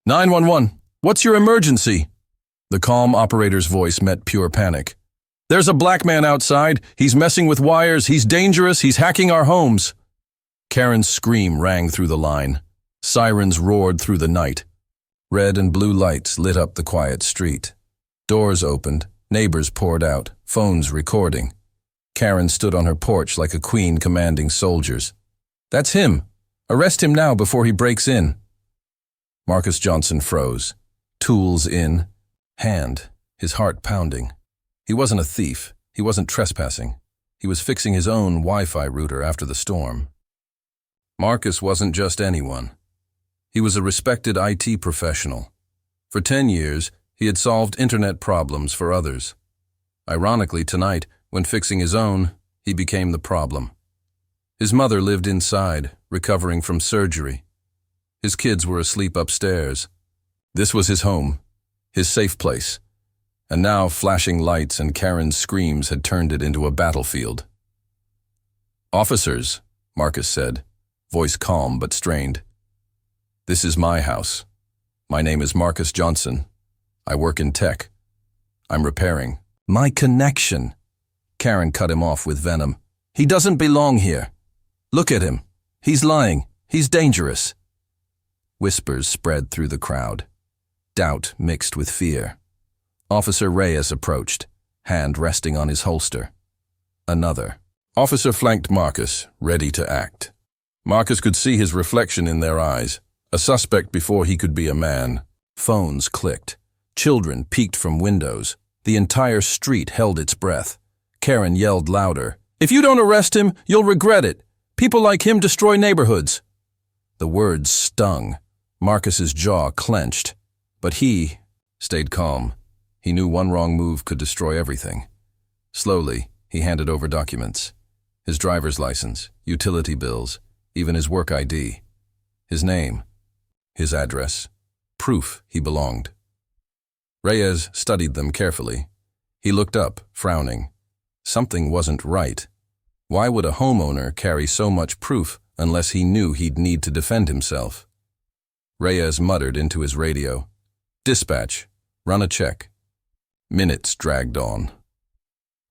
911, what's your emergency? The calm operator's voice met pure panic. There's a black man outside. He's messing with wires. He's dangerous. He's hacking our homes. Karen's scream rang through the line. Sirens roared through the night. Red and blue lights lit up the quiet street. Doors opened. Neighbors poured out, phones recording. Karen stood on her porch like a queen commanding soldiers. That's him. Arrest him now before he breaks in. Marcus Johnson froze. Tools in hand, his heart pounding. He wasn't a thief. He wasn't trespassing. He was fixing his own Wi-Fi router after the storm. Marcus wasn't just anyone. He was a respected IT professional. For 10 years, he had solved internet problems for others. Ironically, tonight, when fixing his own, he became the problem. His mother lived inside, recovering from surgery. His kids were asleep upstairs. This was his home, his safe place. And now flashing lights and Karen's screams had turned it into a battlefield. "Officers," Marcus said, voice calm but strained. "This is my house. My name is Marcus Johnson. I work in tech. I'm repairing." "My connection." Karen cut him off with venom. "He doesn't belong here. Look at him. He's lying. He's dangerous." Whispers spread through the crowd. Doubt mixed with fear. Officer Reyes approached, hand resting on his holster. Another. Officer flanked Marcus, ready to act. Marcus could see his reflection in their eyes, a suspect before he could be a man. Phones clicked. Children peeked from windows. The entire street held its breath. Karen yelled louder. "If you don't arrest him, you'll regret it. People like him destroy neighborhoods." The words stung. Marcus's jaw clenched. But he stayed calm. He knew one wrong move could destroy everything. Slowly, he handed over documents. His driver's license, utility bills, even his work ID. His name, his address, proof he belonged. Reyes studied them carefully. He looked up, frowning. Something wasn't right. Why would a homeowner carry so much proof unless he knew he'd need to defend himself? Reyes muttered into his radio. "Dispatch, run a check." Minutes dragged on.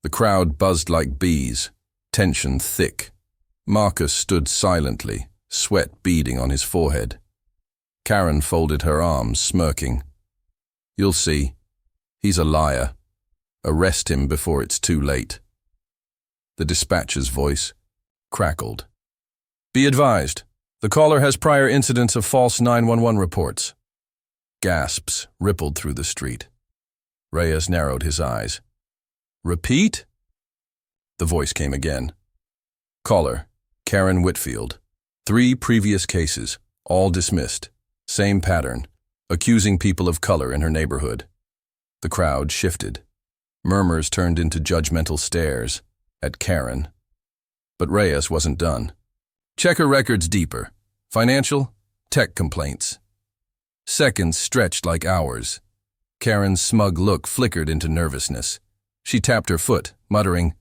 The crowd buzzed like bees, tension thick. Marcus stood silently, sweat beading on his forehead. Karen folded her arms, smirking. "You'll see. He's a liar. Arrest him before it's too late." The dispatcher's voice crackled. "Be advised, the caller has prior incidents of false 911 reports." Gasps rippled through the street. Reyes narrowed his eyes. "Repeat?" The voice came again. "Caller, Karen Whitfield. 3 previous cases, all dismissed. Same pattern, accusing people of color in her neighborhood." The crowd shifted. Murmurs turned into judgmental stares at Karen. But Reyes wasn't done. "Check her records deeper. Financial, tech complaints." Seconds stretched like hours. Karen's smug look flickered into nervousness. She tapped her foot, muttering,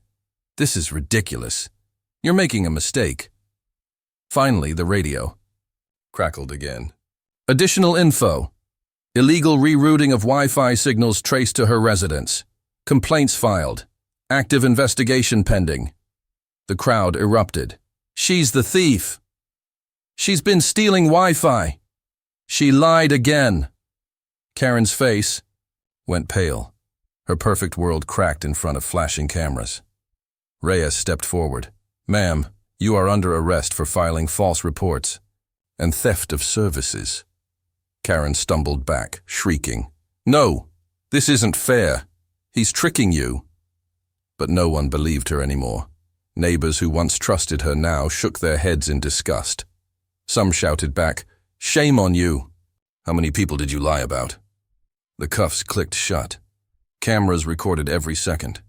"This is ridiculous. You're making a mistake." Finally, the radio crackled again. "Additional info. Illegal rerouting of Wi-Fi signals traced to her residence. Complaints filed. Active investigation pending." The crowd erupted. "She's the thief. She's been stealing Wi-Fi. She lied again." Karen's face went pale. Her perfect world cracked in front of flashing cameras. Reyes stepped forward. "Ma'am, you are under arrest for filing false reports and theft of services." Karen stumbled back, shrieking, "No, this isn't fair. He's tricking you." But no one believed her anymore. Neighbors who once trusted her now shook their heads in disgust. Some shouted back, "Shame on you. How many people did you lie about?" The cuffs clicked shut. Cameras recorded every second.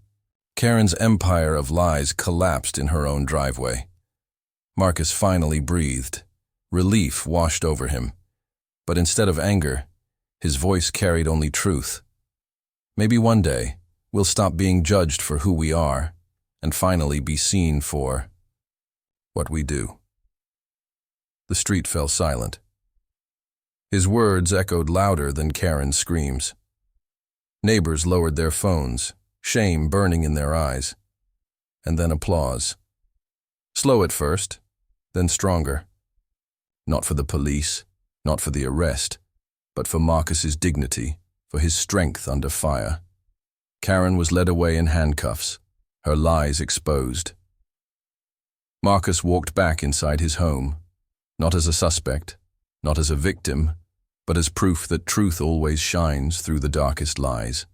Karen's empire of lies collapsed in her own driveway. Marcus finally breathed. Relief washed over him. But instead of anger, his voice carried only truth. Maybe one day, we'll stop being judged for who we are and finally be seen for what we do. The street fell silent. His words echoed louder than Karen's screams. Neighbors lowered their phones, shame burning in their eyes. And then applause. Slow at first, then stronger. Not for the police, not for the arrest, but for Marcus's dignity, for his strength under fire. Karen was led away in handcuffs, her lies exposed. Marcus walked back inside his home, not as a suspect, not as a victim, but as proof that truth always shines through the darkest lies.